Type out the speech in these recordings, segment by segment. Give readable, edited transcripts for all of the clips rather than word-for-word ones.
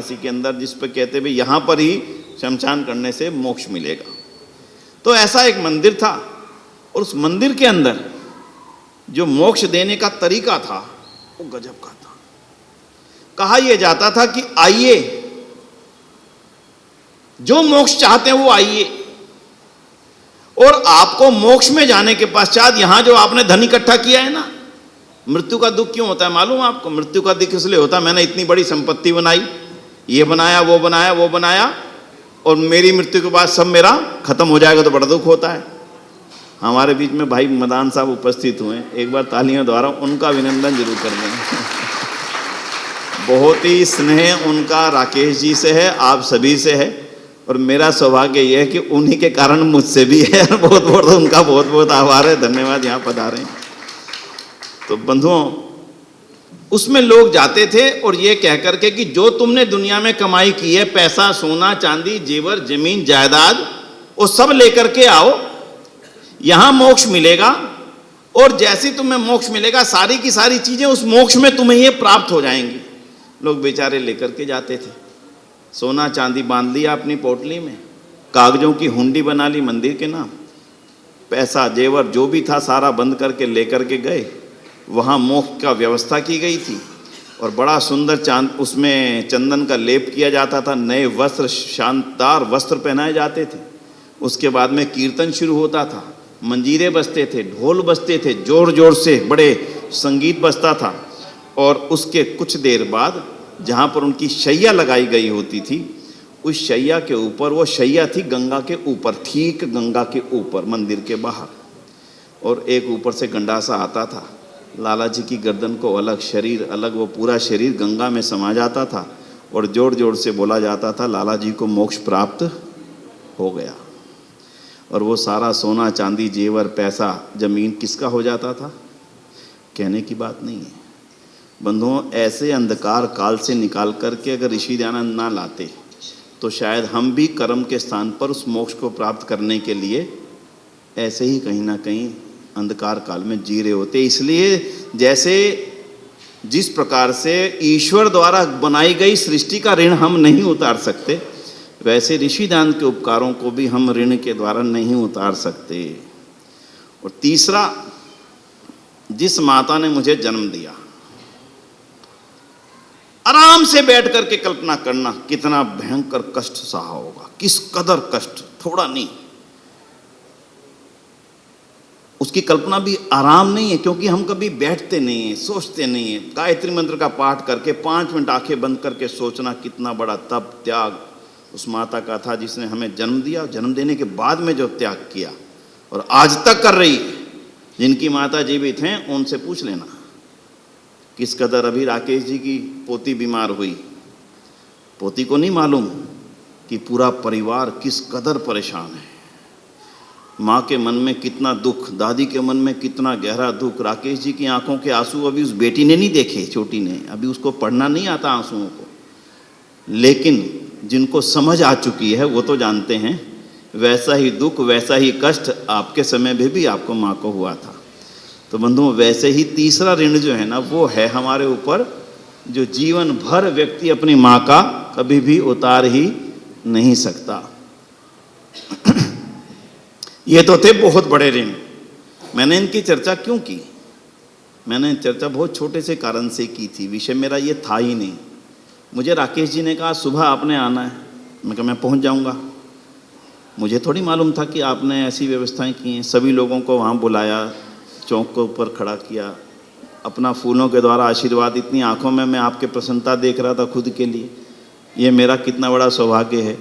वाराणसी के अंदर, जिस पर कहते भाई यहाँ पर ही शमशान करने से मोक्ष मिलेगा। तो ऐसा एक मंदिर था, और उस मंदिर के अंदर जो मोक्ष देने का तरीका था वो गजब का था। कहा यह जाता था कि आइए, जो मोक्ष चाहते हैं वो आइए, और आपको मोक्ष में जाने के पश्चात यहां जो आपने धन इकट्ठा किया है ना, मृत्यु का दुख क्यों होता है मालूम आपको? मृत्यु का दुख इसलिए होता है, मैंने इतनी बड़ी संपत्ति बनाई, ये बनाया वो बनाया वो बनाया, और मेरी मृत्यु के बाद सब मेरा खत्म हो जाएगा, तो बड़ा दुख होता है। हमारे बीच में भाई मदान साहब उपस्थित हुए, एक बार तालियों द्वारा उनका अभिनंदन जरूर कर दें। बहुत ही स्नेह उनका राकेश जी से है, आप सभी से है, और मेरा सौभाग्य यह है कि उन्हीं के कारण मुझसे भी है। बहुत बहुत उनका बहुत बहुत आभार है, धन्यवाद, यहाँ पधारे। तो बंधुओं, उसमें लोग जाते थे और ये कह करके कि जो तुमने दुनिया में कमाई की है, पैसा सोना चांदी जेवर जमीन जायदाद, वो सब लेकर के आओ, यहां मोक्ष मिलेगा, और जैसे तुम्हें मोक्ष मिलेगा सारी की सारी चीजें उस मोक्ष में तुम्हें ये प्राप्त हो जाएंगी। लोग बेचारे लेकर के जाते थे, सोना चांदी बांध लिया अपनी पोटली में, कागजों की हुंडी बना ली मंदिर के नाम, पैसा जेवर जो भी था सारा बंद करके लेकर के गए। वहाँ मोक्ष का व्यवस्था की गई थी, और बड़ा सुंदर उसमें चंदन का लेप किया जाता था, नए वस्त्र शानदार वस्त्र पहनाए जाते थे। उसके बाद में कीर्तन शुरू होता था, मंजीरे बजते थे, ढोल बजते थे, जोर जोर से बड़े संगीत बजता था। और उसके कुछ देर बाद जहाँ पर उनकी शैया लगाई गई होती थी, उस शैया के ऊपर, वो शैया थी गंगा के ऊपर, ठीक गंगा के ऊपर मंदिर के बाहर, और एक ऊपर से गंडासा आता था, लाला जी की गर्दन को अलग, शरीर अलग, वो पूरा शरीर गंगा में समा जाता था, और जोर जोर से बोला जाता था लाला जी को मोक्ष प्राप्त हो गया। और वो सारा सोना चांदी जेवर पैसा जमीन किसका हो जाता था? कहने की बात नहीं है बंधुओं। ऐसे अंधकार काल से निकाल करके अगर ऋषि दयानंद ना लाते, तो शायद हम भी कर्म के स्थान पर उस मोक्ष को प्राप्त करने के लिए ऐसे ही कहीं ना कहीं अंधकार काल में जी रहे होते। इसलिए जैसे जिस प्रकार से ईश्वर द्वारा बनाई गई सृष्टि का ऋण हम नहीं उतार सकते, वैसे ऋषि दान के उपकारों को भी हम ऋण के द्वारा नहीं उतार सकते। और तीसरा, जिस माता ने मुझे जन्म दिया, आराम से बैठ करके कल्पना करना कितना भयंकर कष्ट सहा होगा, किस कदर कष्ट, थोड़ा नहीं। उसकी कल्पना भी आराम नहीं है, क्योंकि हम कभी बैठते नहीं हैं, सोचते नहीं हैं। गायत्री मंत्र का पाठ करके 5 मिनट आंखें बंद करके सोचना कितना बड़ा तप त्याग उस माता का था, जिसने हमें जन्म दिया, जन्म देने के बाद में जो त्याग किया और आज तक कर रही है। जिनकी माता जीवित हैं उनसे पूछ लेना किस कदर। अभी राकेश जी की पोती बीमार हुई, पोती को नहीं मालूम कि पूरा परिवार किस कदर परेशान है। माँ के मन में कितना दुख, दादी के मन में कितना गहरा दुख। राकेश जी की आंखों के आंसू अभी उस बेटी ने नहीं देखे, छोटी ने, अभी उसको पढ़ना नहीं आता आंसुओं को, लेकिन जिनको समझ आ चुकी है वो तो जानते हैं वैसा ही दुख वैसा ही कष्ट आपके समय में भी आपको माँ को हुआ था। तो बंधुओं, वैसे ही तीसरा ऋण जो है ना, वो है हमारे ऊपर, जो जीवन भर व्यक्ति अपनी माँ का कभी भी उतार ही नहीं सकता। ये तो थे बहुत बड़े ऋण। मैंने इनकी चर्चा क्यों की? मैंने चर्चा बहुत छोटे से कारण से की थी, विषय मेरा ये था ही नहीं। मुझे राकेश जी ने कहा सुबह आपने आना है, मैं कहा मैं पहुंच जाऊंगा। मुझे थोड़ी मालूम था कि आपने ऐसी व्यवस्थाएं की हैं। सभी लोगों को वहाँ बुलाया, चौक के ऊपर खड़ा किया, अपना फूलों के द्वारा आशीर्वाद, इतनी आंखों में मैं आपके प्रसन्नता देख रहा था खुद के लिए, ये मेरा कितना बड़ा सौभाग्य है।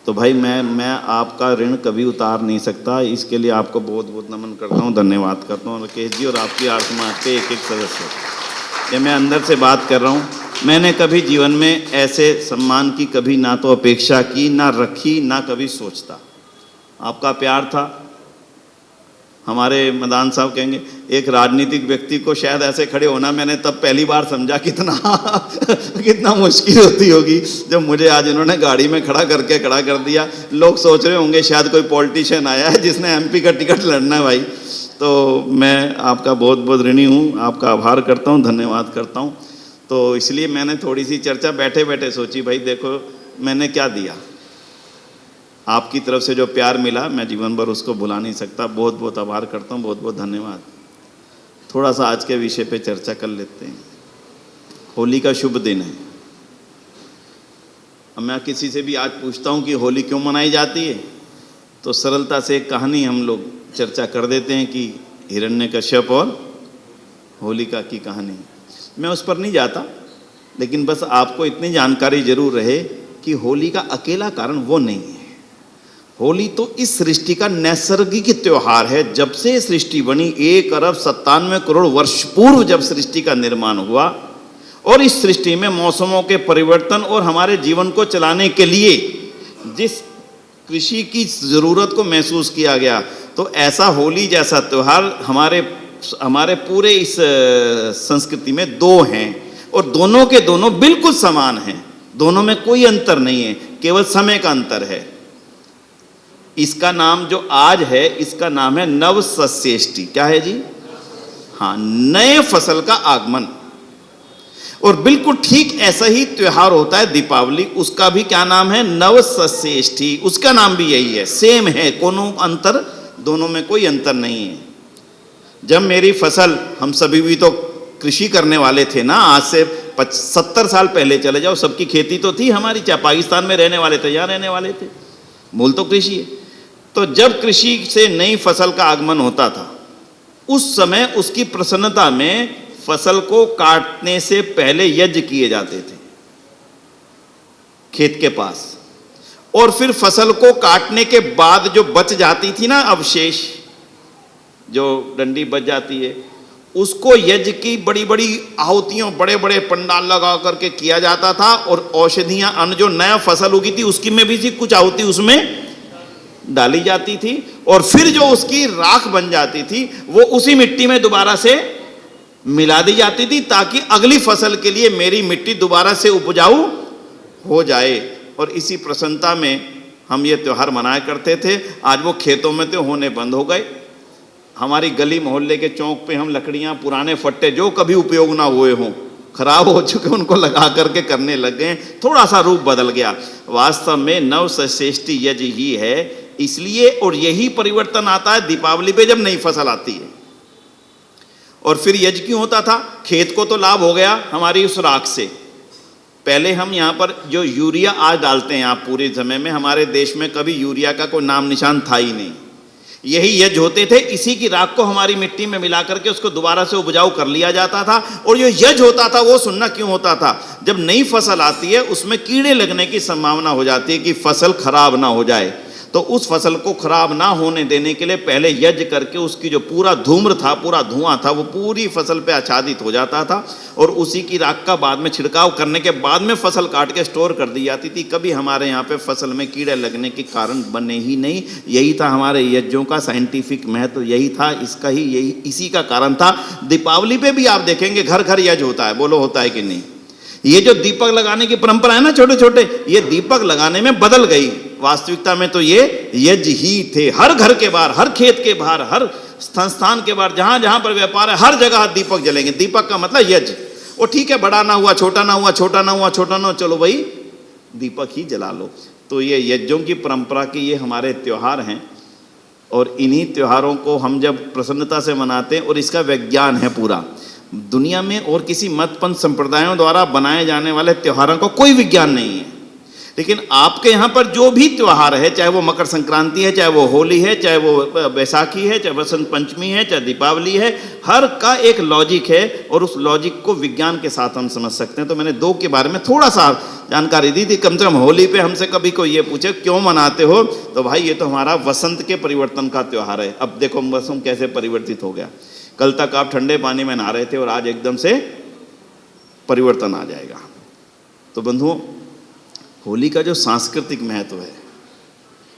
तो भाई मैं आपका ऋण कभी उतार नहीं सकता, इसके लिए आपको बहुत बहुत नमन करता हूँ, धन्यवाद करता हूँ राकेश जी और आपकी आत्मा के एक एक सदस्य। ये मैं अंदर से बात कर रहा हूँ। मैंने कभी जीवन में ऐसे सम्मान की कभी ना तो अपेक्षा की, ना रखी, ना कभी सोचता। आपका प्यार था। हमारे मदान साहब कहेंगे एक राजनीतिक व्यक्ति को शायद ऐसे खड़े होना मैंने तब पहली बार समझा कितना मुश्किल होती होगी, जब मुझे आज इन्होंने गाड़ी में खड़ा कर दिया। लोग सोच रहे होंगे शायद कोई पॉलिटिशियन आया है जिसने एमपी का टिकट लड़ना है। भाई, तो मैं आपका बहुत बहुत ऋणी हूँ, आपका आभार करता हूँ, धन्यवाद करता हूँ। तो इसलिए मैंने थोड़ी सी चर्चा बैठे बैठे सोची, भाई देखो मैंने क्या दिया, आपकी तरफ से जो प्यार मिला मैं जीवन भर उसको भुला नहीं सकता। बहुत बहुत आभार करता हूँ, बहुत बहुत धन्यवाद। थोड़ा सा आज के विषय पे चर्चा कर लेते हैं। होली का शुभ दिन है। अब मैं किसी से भी आज पूछता हूँ कि होली क्यों मनाई जाती है, तो सरलता से एक कहानी हम लोग चर्चा कर देते हैं कि हिरण्यकश्यप और होलिका की कहानी। मैं उस पर नहीं जाता, लेकिन बस आपको इतनी जानकारी जरूर रहे कि होली का अकेला कारण वो नहीं है। होली तो इस सृष्टि का नैसर्गिक त्योहार है। जब से सृष्टि बनी 1 अरब 97 करोड़ वर्ष पूर्व जब सृष्टि का निर्माण हुआ, और इस सृष्टि में मौसमों के परिवर्तन और हमारे जीवन को चलाने के लिए जिस कृषि की ज़रूरत को महसूस किया गया, तो ऐसा होली जैसा त्यौहार हमारे पूरे इस संस्कृति में 2 हैं, और दोनों के दोनों बिल्कुल समान हैं। दोनों में कोई अंतर नहीं है, केवल समय का अंतर है। इसका नाम जो आज है, इसका नाम है नवसस्येष्टि। क्या है जी? हाँ, नए फसल का आगमन। और बिल्कुल ठीक ऐसा ही त्योहार होता है दीपावली, उसका भी क्या नाम है? नवसस्येष्टि। उसका नाम भी यही है, सेम है, कोनो अंतर, दोनों में कोई अंतर नहीं है। जब मेरी फसल, हम सभी भी तो कृषि करने वाले थे ना, आज से 70 साल पहले चले जाओ, सबकी खेती तो थी हमारी, चाहे पाकिस्तान में रहने वाले थे, यहाँ रहने वाले थे, मूल तो कृषि है। तो जब कृषि से नई फसल का आगमन होता था, उस समय उसकी प्रसन्नता में फसल को काटने से पहले यज्ञ किए जाते थे खेत के पास, और फिर फसल को काटने के बाद जो बच जाती थी ना अवशेष, जो डंडी बच जाती है, उसको यज्ञ की बड़ी बड़ी आहुतियों, बड़े बड़े पंडाल लगा करके किया जाता था। और औषधियां, अन्न, जो नया फसल उगी थी उसकी में भी थी कुछ आहुति उसमें डाली जाती थी, और फिर जो उसकी राख बन जाती थी वो उसी मिट्टी में दोबारा से मिला दी जाती थी, ताकि अगली फसल के लिए मेरी मिट्टी दोबारा से उपजाऊ हो जाए। और इसी प्रसन्नता में हम ये त्यौहार मनाया करते थे। आज वो खेतों में तो होने बंद हो गए। हमारी गली मोहल्ले के चौक पे हम लकड़ियां, पुराने फट्टे जो कभी उपयोग ना हुए हों, खराब हो चुके, उनको लगा करके करने लग गए। थोड़ा सा रूप बदल गया। वास्तव में नवसस्येष्टि यज्ञ ही है, इसलिए। और यही परिवर्तन आता है दीपावली पे जब नई फसल आती है। और फिर यज्ञ क्यों होता था? खेत को तो लाभ हो गया हमारी उस राख से। पहले हम यहाँ पर जो यूरिया आज डालते हैं, आप पूरे समय में, हमारे देश में कभी यूरिया का कोई नाम निशान था ही नहीं। यही यज्ञ होते थे, इसी की राख को हमारी मिट्टी में मिला करके उसको दोबारा से उपजाऊ कर लिया जाता था। और जो यज्ञ होता था वो सुनना क्यों होता था? जब नई फसल आती है उसमें कीड़े लगने की संभावना हो जाती है कि फसल खराब ना हो जाए, तो उस फसल को खराब ना होने देने के लिए पहले यज्ञ करके उसकी जो पूरा धूम्र था, पूरा धुआं था, वो पूरी फसल पे आच्छादित हो जाता था। और उसी की राख का बाद में छिड़काव करने के बाद में फसल काट के स्टोर कर दी जाती थी। कभी हमारे यहाँ पे फसल में कीड़े लगने के कारण बने ही नहीं। यही था हमारे यज्ञों का साइंटिफिक महत्व, यही था, इसका ही यही इसी का कारण था। दीपावली पे भी आप देखेंगे घर घर यज्ञ होता है, बोलो होता है कि नहीं? ये जो दीपक लगाने की परंपरा है ना, छोटे छोटे, ये दीपक लगाने में बदल गई। वास्तविकता में तो ये यज्ञ ही थे। हर घर के बाहर, हर खेत के बाहर, हर संस्थान के बाहर, जहां जहां पर व्यापार है, हर जगह दीपक जलेंगे। दीपक का मतलब यज्ञ। वो ठीक है, बड़ा ना हुआ, छोटा ना हुआ, छोटा ना हुआ, छोटा ना हुआ, चलो भाई दीपक ही जला लो। तो ये यज्ञों की परंपरा के ये हमारे त्योहार हैं। और इन्हीं त्योहारों को हम जब प्रसन्नता से मनाते हैं, और इसका विज्ञान है पूरा दुनिया में, और किसी मतपंथ संप्रदायों द्वारा बनाए जाने वाले त्योहारों को कोई विज्ञान नहीं है। लेकिन आपके यहाँ पर जो भी त्योहार है, चाहे वो मकर संक्रांति है, चाहे वो होली है, चाहे वो बैसाखी है, चाहे वसंत पंचमी है, चाहे दीपावली है, हर का एक लॉजिक है। और उस लॉजिक को विज्ञान के साथ हम समझ सकते हैं। तो मैंने 2 के बारे में थोड़ा सा जानकारी दी थी। कम से कम होली पे हमसे कभी कोई ये पूछे क्यों मनाते हो, तो भाई ये तो हमारा वसंत के परिवर्तन का त्यौहार है। अब देखो मौसम कैसे परिवर्तित हो गया। कल तक आप ठंडे पानी में नहा रहे थे और आज एकदम से परिवर्तन आ जाएगा। तो बंधुओं, होली का जो सांस्कृतिक महत्व है,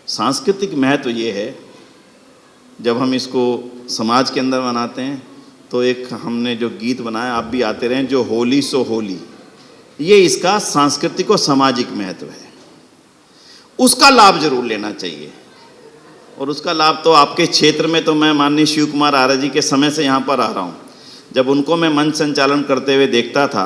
सांस्कृतिक महत्व ये है, जब हम इसको समाज के अंदर मनाते हैं तो एक हमने जो गीत बनाया, आप भी आते रहें, जो होली सो होली, ये इसका सांस्कृतिक और सामाजिक महत्व है। उसका लाभ जरूर लेना चाहिए। और उसका लाभ तो आपके क्षेत्र में, तो मैं माननीय शिव कुमार आर्य जी के समय से यहाँ पर आ रहा हूँ। जब उनको मैं मंच संचालन करते हुए देखता था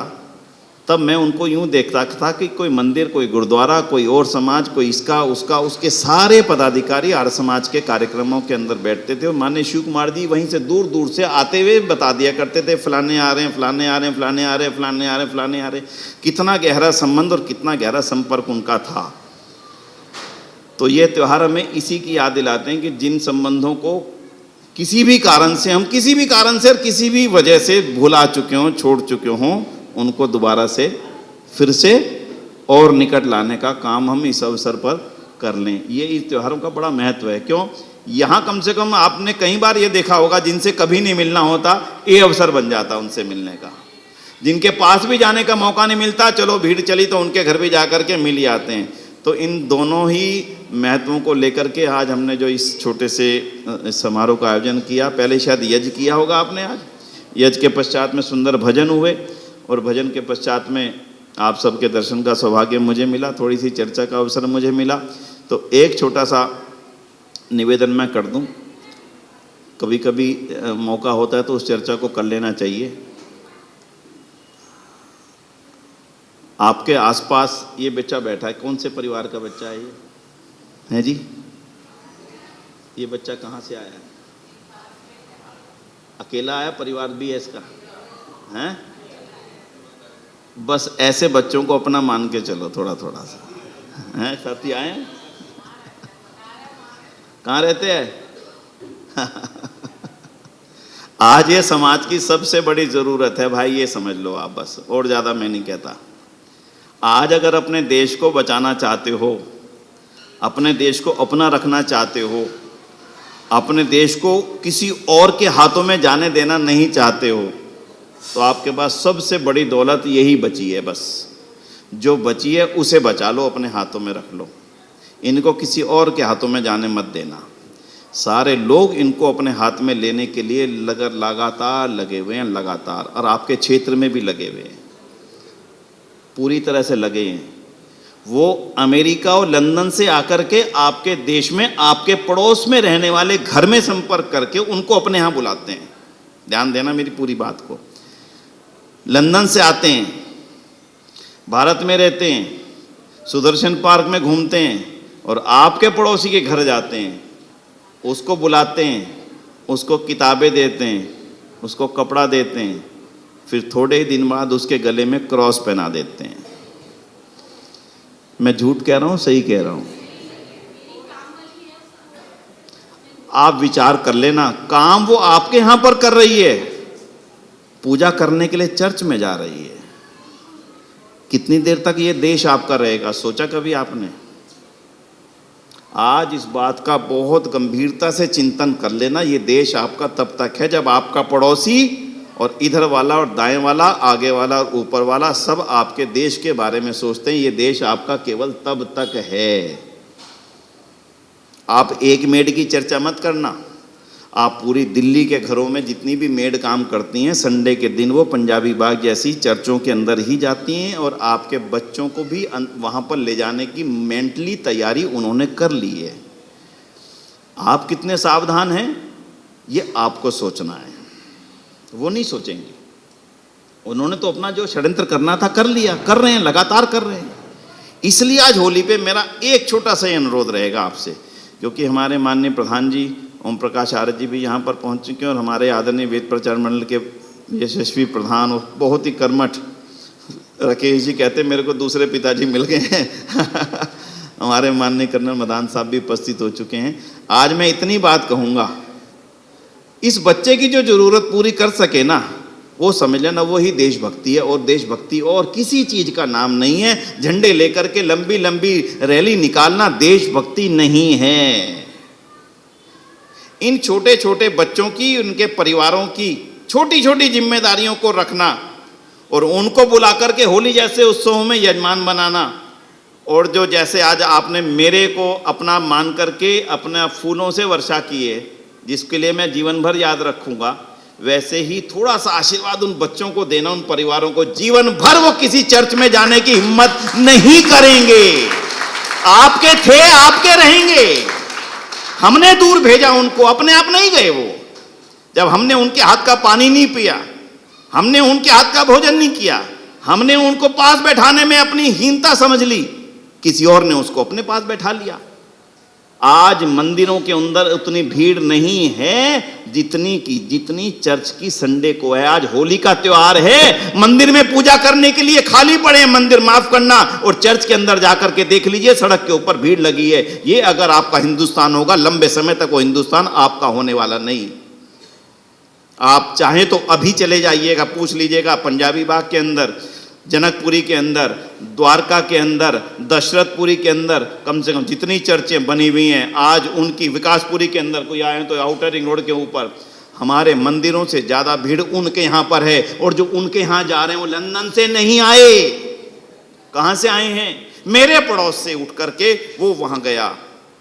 तब मैं उनको यूं देखता था कि कोई मंदिर, कोई गुरुद्वारा, कोई और समाज, कोई इसका उसका, उसके सारे पदाधिकारी आर्य समाज के कार्यक्रमों के अंदर बैठते थे और माननीय शिव कुमार जी वहीं से दूर दूर से आते हुए बता दिया करते थे, फलाने आ रहे हैं, फलाने आ रहे हैं, फलाने आ रहे हैं, फलाने आ रहे हैं, फलाने आ रहे हैं। कितना गहरा संबंध और कितना गहरा संपर्क उनका था। तो ये त्यौहार हमें इसी की याद दिलाते हैं कि जिन संबंधों को किसी भी कारण से हम किसी भी कारण से और किसी भी वजह से भुला चुके हों, छोड़ चुके हों, उनको दोबारा से फिर से और निकट लाने का काम हम इस अवसर पर कर लें। ये इस त्योहारों का बड़ा महत्व है। क्यों? यहाँ कम से कम आपने कई बार ये देखा होगा, जिनसे कभी नहीं मिलना होता, ये अवसर बन जाता उनसे मिलने का। जिनके पास भी जाने का मौका नहीं मिलता, चलो भीड़ चली तो उनके घर भी जा कर के मिल ही आते हैं। तो इन दोनों ही महत्वों को लेकर के आज हमने जो इस छोटे से समारोह का आयोजन किया, पहले शायद यज्ञ किया होगा आपने, आज यज्ञ के पश्चात में सुंदर भजन हुए और भजन के पश्चात में आप सबके दर्शन का सौभाग्य मुझे मिला, थोड़ी सी चर्चा का अवसर मुझे मिला। तो एक छोटा सा निवेदन मैं कर दूं, कभी कभी मौका होता है तो उस चर्चा को कर लेना चाहिए। आपके आसपास ये बच्चा बैठा है, कौन से परिवार का बच्चा है ये? है जी? ये बच्चा कहाँ से आया है? अकेला आया, परिवार भी है इसका? हैं? बस ऐसे बच्चों को अपना मान के चलो थोड़ा थोड़ा सा। हैं? साथी आए हैं? कहाँ रहते हैं? आज ये समाज की सबसे बड़ी जरूरत है भाई, ये समझ लो आप बस, और ज्यादा मैं नहीं कहता। आज अगर अपने देश को बचाना चाहते हो, अपने देश को अपना रखना चाहते हो, अपने देश को किसी और के हाथों में जाने देना नहीं चाहते हो, तो आपके पास सबसे बड़ी दौलत यही बची है। बस जो बची है उसे बचा लो, अपने हाथों में रख लो, इनको किसी और के हाथों में जाने मत देना। सारे लोग इनको अपने हाथ में लेने के लिए लगातार लगे हुए हैं, लगातार, और आपके क्षेत्र में भी लगे हुए हैं, पूरी तरह से लगे हैं। वो अमेरिका और लंदन से आकर के आपके देश में, आपके पड़ोस में रहने वाले घर में संपर्क करके उनको अपने यहाँ बुलाते हैं। ध्यान देना मेरी पूरी बात को। लंदन से आते हैं, भारत में रहते हैं, सुदर्शन पार्क में घूमते हैं और आपके पड़ोसी के घर जाते हैं, उसको बुलाते हैं, उसको किताबें देते हैं, उसको कपड़ा देते हैं, फिर थोड़े ही दिन बाद उसके गले में क्रॉस पहना देते हैं। मैं झूठ कह रहा हूं, सही कह रहा हूं? आप विचार कर लेना, काम वो आपके यहां पर कर रही है, पूजा करने के लिए चर्च में जा रही है। कितनी देर तक ये देश आपका रहेगा, सोचा कभी आपने? आज इस बात का बहुत गंभीरता से चिंतन कर लेना। ये देश आपका तब तक है जब आपका पड़ोसी और इधर वाला और दाएं वाला, आगे वाला और ऊपर वाला सब आपके देश के बारे में सोचते हैं। ये देश आपका केवल तब तक है। आप एक मेड की चर्चा मत करना। आप पूरी दिल्ली के घरों में जितनी भी मेड काम करती हैं, संडे के दिन वो पंजाबी बाग जैसी चर्चों के अंदर ही जाती हैं और आपके बच्चों को भी वहाँ पर ले जाने की मेंटली तैयारी उन्होंने कर ली है। आप कितने सावधान हैं ये आपको सोचना है, वो नहीं सोचेंगे। उन्होंने तो अपना जो षड्यंत्र करना था कर लिया, कर रहे हैं, लगातार कर रहे हैं। इसलिए आज होली पे मेरा एक छोटा सा अनुरोध रहेगा आपसे, क्योंकि हमारे माननीय प्रधान जी ओम प्रकाश आर्य जी भी यहाँ पर पहुँच चुके हैं और हमारे आदरणीय वेद प्रचार मंडल के यशस्वी प्रधान और बहुत ही कर्मठ राकेश जी, कहते मेरे को दूसरे पिताजी मिल गए हैं। हमारे माननीय कर्नल मदान साहब भी उपस्थित हो चुके हैं। आज मैं इतनी बात कहूँगा, इस बच्चे की जो जरूरत पूरी कर सके ना, वो समझ लेना वही देशभक्ति है। और देशभक्ति और किसी चीज का नाम नहीं है। झंडे लेकर के लंबी लंबी रैली निकालना देशभक्ति नहीं है। इन छोटे छोटे बच्चों की, उनके परिवारों की छोटी छोटी जिम्मेदारियों को रखना और उनको बुला करके होली जैसे उत्सवों में यजमान बनाना, और जो जैसे आज आपने मेरे को अपना मान करके अपना फूलों से वर्षा की है, जिसके लिए मैं जीवन भर याद रखूंगा, वैसे ही थोड़ा सा आशीर्वाद उन बच्चों को देना, उन परिवारों को। जीवन भर वो किसी चर्च में जाने की हिम्मत नहीं करेंगे। आपके थे, आपके रहेंगे। हमने दूर भेजा उनको, अपने आप नहीं गए वो। जब हमने उनके हाथ का पानी नहीं पिया, हमने उनके हाथ का भोजन नहीं किया, हमने उनको पास बैठाने में अपनी हीनता समझ ली, किसी और ने उसको अपने पास बैठा लिया। आज मंदिरों के अंदर उतनी भीड़ नहीं है जितनी चर्च की संडे को है। आज होली का त्योहार है, मंदिर में पूजा करने के लिए खाली पड़े हैं मंदिर, माफ करना, और चर्च के अंदर जाकर के देख लीजिए सड़क के ऊपर भीड़ लगी है। ये अगर आपका हिंदुस्तान होगा, लंबे समय तक वो हिंदुस्तान आपका होने वाला नहीं। आप चाहें तो अभी चले जाइएगा, पूछ लीजिएगा पंजाबी बाग के अंदर, जनकपुरी के अंदर, द्वारका के अंदर, दशरथपुरी के अंदर, कम से कम जितनी चर्चें बनी हुई हैं आज उनकी, विकासपुरी के अंदर कोई आए तो आउटर रिंग रोड के ऊपर, हमारे मंदिरों से ज़्यादा भीड़ उनके यहाँ पर है। और जो उनके यहाँ जा रहे हैं वो लंदन से नहीं आए, कहाँ से आए हैं? मेरे पड़ोस से उठ करके वो वहाँ गया।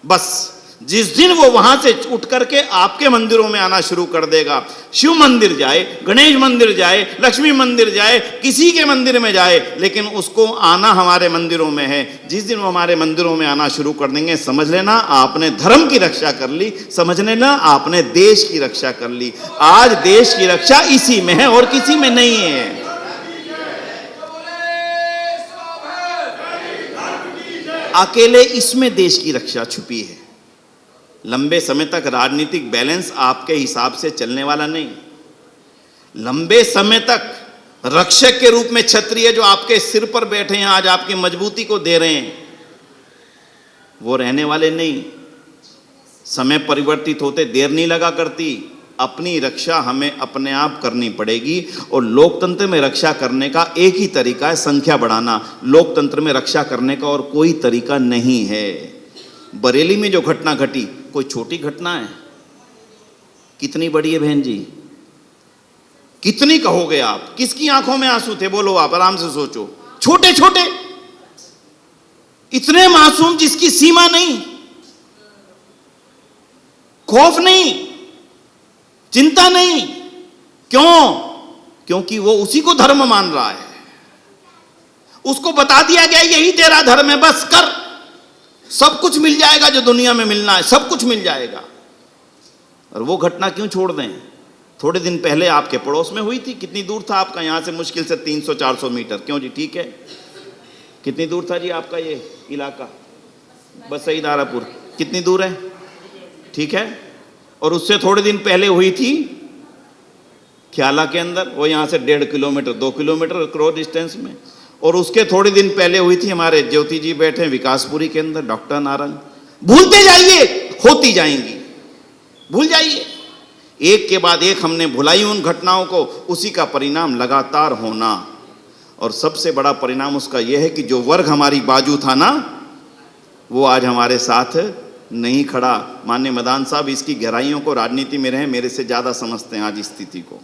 बस जिस दिन वो वहां से उठ करके आपके मंदिरों में आना शुरू कर देगा, शिव मंदिर जाए, गणेश मंदिर जाए, लक्ष्मी मंदिर जाए, किसी के मंदिर में जाए, लेकिन उसको आना हमारे मंदिरों में है। जिस दिन वो हमारे मंदिरों में आना शुरू कर देंगे, समझ लेना आपने धर्म की रक्षा कर ली, समझ लेना आपने देश की रक्षा कर ली। आज देश की रक्षा इसी में है और किसी में नहीं है। अकेले इसमें देश की रक्षा छुपी है। लंबे समय तक राजनीतिक बैलेंस आपके हिसाब से चलने वाला नहीं। लंबे समय तक रक्षक के रूप में क्षत्रिय जो आपके सिर पर बैठे हैं, आज आपकी मजबूती को दे रहे हैं, वो रहने वाले नहीं। समय परिवर्तित होते देर नहीं लगा करती। अपनी रक्षा हमें अपने आप करनी पड़ेगी। और लोकतंत्र में रक्षा करने का एक ही तरीका है, संख्या बढ़ाना। लोकतंत्र में रक्षा करने का और कोई तरीका नहीं है। बरेली में जो घटना घटी कोई छोटी घटना है? कितनी बड़ी है बहन जी? कितनी कहोगे आप? किसकी आंखों में आंसू थे? बोलो आप, आराम से सोचो। छोटे छोटे, इतने मासूम जिसकी सीमा नहीं, खौफ नहीं, चिंता नहीं। क्यों? क्योंकि वो उसी को धर्म मान रहा है। उसको बता दिया गया यही तेरा धर्म है, बस कर, सब कुछ मिल जाएगा जो दुनिया में मिलना है, सब कुछ मिल जाएगा। और वो घटना क्यों छोड़ दें? थोड़े दिन पहले आपके पड़ोस में हुई थी। कितनी दूर था आपका यहां से? मुश्किल से 300-400 मीटर। क्यों जी? ठीक है। कितनी दूर था जी आपका ये इलाका? बस सही, दारापुर। कितनी दूर है? ठीक है। और उससे थोड़े दिन पहले हुई थी ख्याला के अंदर, वो यहां से 1.5 किलोमीटर 2 किलोमीटर क्रॉस डिस्टेंस में। और उसके थोड़े दिन पहले हुई थी हमारे ज्योति जी बैठे विकासपुरी के अंदर, डॉक्टर नारंग। भूलते जाइए, होती जाएंगी, भूल जाइए। एक के बाद एक हमने भुलाई उन घटनाओं को, उसी का परिणाम लगातार होना। और सबसे बड़ा परिणाम उसका यह है कि जो वर्ग हमारी बाजू था ना, वो आज हमारे साथ नहीं खड़ा। माननीय मदान साहब इसकी गहराइयों को, राजनीति में रहे, मेरे से ज्यादा समझते हैं आज स्थिति को।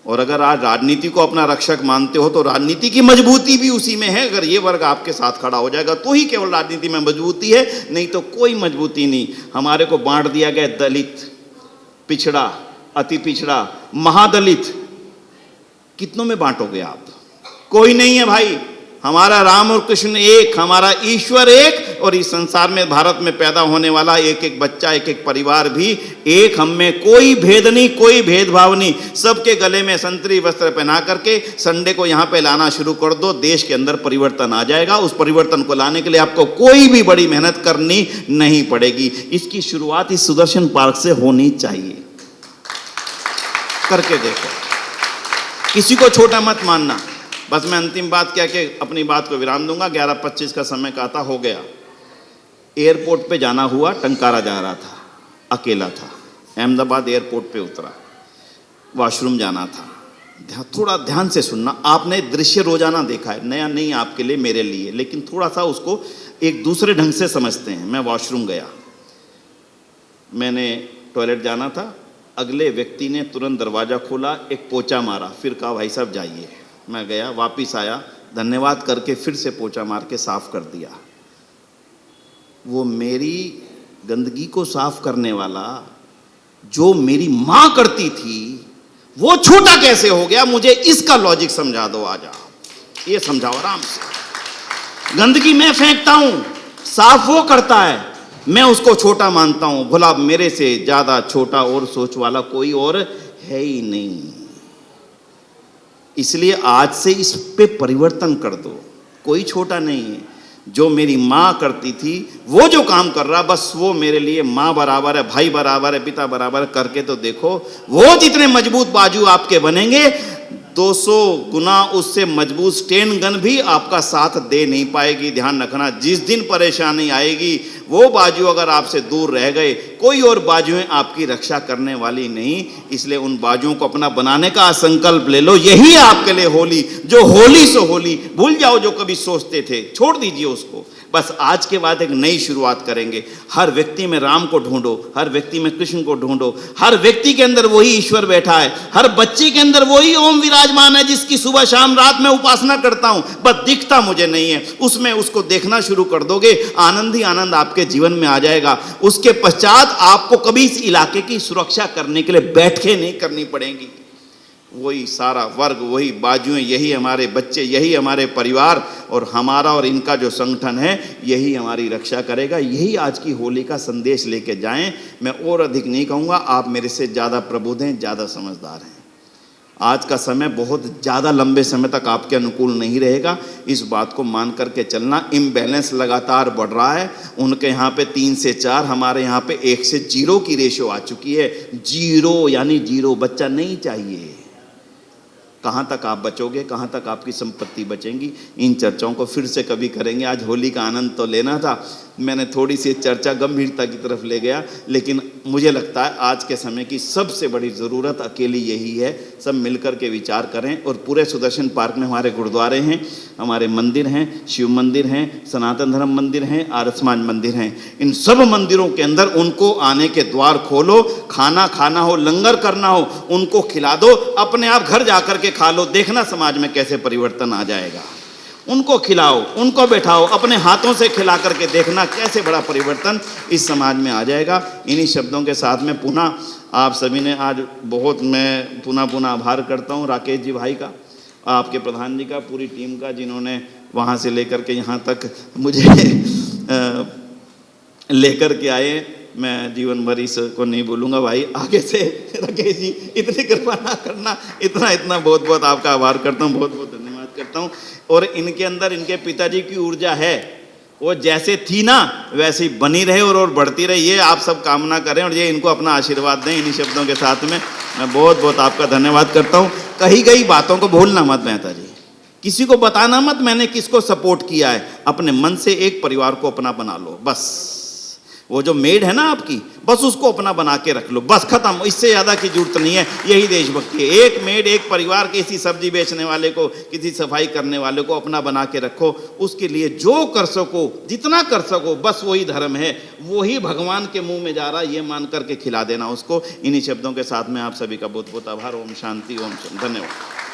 और अगर आज राजनीति को अपना रक्षक मानते हो तो राजनीति की मजबूती भी उसी में है। अगर ये वर्ग आपके साथ खड़ा हो जाएगा तो ही केवल राजनीति में मजबूती है, नहीं तो कोई मजबूती नहीं। हमारे को बांट दिया गया दलित, पिछड़ा, अति पिछड़ा, महादलित। कितनों में बांटोगे आप? कोई नहीं है भाई। हमारा राम और कृष्ण एक, हमारा ईश्वर एक, और इस संसार में, भारत में पैदा होने वाला एक एक बच्चा, एक एक परिवार भी एक। हम में कोई भेद नहीं, कोई भेदभाव नहीं। सबके गले में संतरी वस्त्र पहना करके संडे को यहाँ पे लाना शुरू कर दो, देश के अंदर परिवर्तन आ जाएगा। उस परिवर्तन को लाने के लिए आपको कोई भी बड़ी मेहनत करनी नहीं पड़ेगी। इसकी शुरुआत इस सुदर्शन पार्क से होनी चाहिए। करके देखो, किसी को छोटा मत मानना। बस मैं अंतिम बात कह के अपनी बात को विराम दूंगा। 11:25 का समय कहता हो गया। एयरपोर्ट पे जाना हुआ, टंकारा जा रहा था, अकेला था, अहमदाबाद एयरपोर्ट पे उतरा, वॉशरूम जाना था। थोड़ा ध्यान से सुनना। आपने दृश्य रोजाना देखा है, नया नहीं आपके लिए, मेरे लिए, लेकिन थोड़ा सा उसको एक दूसरे ढंग से समझते हैं। मैं वॉशरूम गया, मैंने टॉयलेट जाना था, अगले व्यक्ति ने तुरंत दरवाज़ा खोला, एक पोछा मारा, फिर कहा भाई साहब जाइए। मैं गया, वापिस आया, धन्यवाद करके फिर से पोछा मार के साफ कर दिया। वो मेरी गंदगी को साफ करने वाला जो मेरी माँ करती थी, वो छोटा कैसे हो गया? मुझे इसका लॉजिक समझा दो आज आप। ये समझाओ आराम से। गंदगी मैं फेंकता हूं, साफ वो करता है, मैं उसको छोटा मानता हूं। भला मेरे से ज्यादा छोटा और सोच वाला कोई और है ही नहीं। इसलिए आज से इस पे परिवर्तन कर दो, कोई छोटा नहीं है। जो मेरी माँ करती थी वो जो काम कर रहा, बस वो मेरे लिए माँ बराबर है, भाई बराबर है, पिता बराबर है, करके तो देखो। वो जितने मजबूत बाजू आपके बनेंगे, 200 गुना उससे मजबूत स्टेन गन भी आपका साथ दे नहीं पाएगी। ध्यान रखना, जिस दिन परेशानी आएगी वो बाजू अगर आपसे दूर रह गए, कोई और बाजुएं आपकी रक्षा करने वाली नहीं। इसलिए उन बाजुओं को अपना बनाने का संकल्प ले लो। यही आपके लिए होली, जो होली सो होली। भूल जाओ जो कभी सोचते थे, छोड़ दीजिए उसको। बस आज के बाद एक नई शुरुआत करेंगे। हर व्यक्ति में राम को ढूंढो, हर व्यक्ति में कृष्ण को ढूंढो, हर व्यक्ति के अंदर वही ईश्वर बैठा है, हर बच्चे के अंदर वही ओम विराजमान है जिसकी सुबह शाम रात में उपासना करता हूं, बस दिखता मुझे नहीं है। उसमें उसको देखना शुरू कर दोगे, आनंद ही आनंद आपके जीवन में आ जाएगा। उसके पश्चात आपको कभी इस इलाके की सुरक्षा करने के लिए बैठके नहीं करनी पड़ेगी। वही सारा वर्ग, वही बाजुएं, यही हमारे बच्चे, यही हमारे परिवार, और हमारा और इनका जो संगठन है यही हमारी रक्षा करेगा। यही आज की होली का संदेश लेके जाएं। मैं और अधिक नहीं कहूँगा, आप मेरे से ज़्यादा प्रबुद्ध हैं, ज़्यादा समझदार हैं। आज का समय बहुत ज़्यादा लंबे समय तक आपके अनुकूल नहीं रहेगा, इस बात को मान करके चलना। इम्बैलेंस लगातार बढ़ रहा है। उनके यहाँ पे 3 से 4, हमारे यहाँ पे 1 से 0 की रेशो आ चुकी है। 0 यानी 0 बच्चा नहीं चाहिए। कहाँ तक आप बचोगे, कहाँ तक आपकी संपत्ति बचेंगी, इन चर्चाओं को फिर से कभी करेंगे। आज होली का आनंद तो लेना था, मैंने थोड़ी सी चर्चा गंभीरता की तरफ ले गया, लेकिन मुझे लगता है आज के समय की सबसे बड़ी ज़रूरत अकेली यही है, सब मिलकर के विचार करें। और पूरे सुदर्शन पार्क में हमारे गुरुद्वारे हैं, हमारे मंदिर हैं, शिव मंदिर हैं, सनातन धर्म मंदिर हैं, आर्य समाज मंदिर हैं। इन सब मंदिरों के अंदर उनको आने के द्वार खोलो। खाना खाना हो, लंगर करना हो, उनको खिला दो। अपने आप घर जा कर के खा लो, देखना समाज में कैसे परिवर्तन आ जाएगा। उनको खिलाओ, उनको बैठाओ, अपने हाथों से खिला करके देखना कैसे बड़ा परिवर्तन इस समाज में आ जाएगा। इन्हीं शब्दों के साथ में पुनः आप सभी ने आज बहुत, मैं पुनः आभार करता हूँ राकेश जी भाई का, आपके प्रधान जी का, पूरी टीम का, जिन्होंने वहाँ से लेकर के यहाँ तक मुझे लेकर के आए। मैं जीवन भर इस को नहीं बोलूँगा भाई, आगे से राकेश जी इतनी कृपा ना करना। इतना बहुत बहुत आपका आभार करता हूँ, बहुत बहुत धन्यवाद करता हूँ। और इनके अंदर इनके पिताजी की ऊर्जा है, वो जैसे थी ना वैसे ही बनी रहे और बढ़ती रहे, ये आप सब कामना करें और ये इनको अपना आशीर्वाद दें। इन्हीं शब्दों के साथ में मैं बहुत बहुत आपका धन्यवाद करता हूँ। कही गई बातों को भूलना मत मेहता जी, किसी को बताना मत मैंने किसको सपोर्ट किया है। अपने मन से एक परिवार को अपना बना लो, बस। वो जो मेड है ना आपकी, बस उसको अपना बना के रख लो, बस खत्म। इससे ज़्यादा की जरूरत नहीं है। यही देशभक्ति है। एक मेड, एक परिवार, किसी सब्जी बेचने वाले को, किसी सफाई करने वाले को अपना बना के रखो। उसके लिए जो कर सको, जितना कर सको, बस वही धर्म है, वही भगवान के मुंह में जा रहा, ये मान करके खिला देना उसको। इन्हीं शब्दों के साथ में आप सभी का बहुत बहुत आभार। ओम शांति, ओम शांति, धन्यवाद।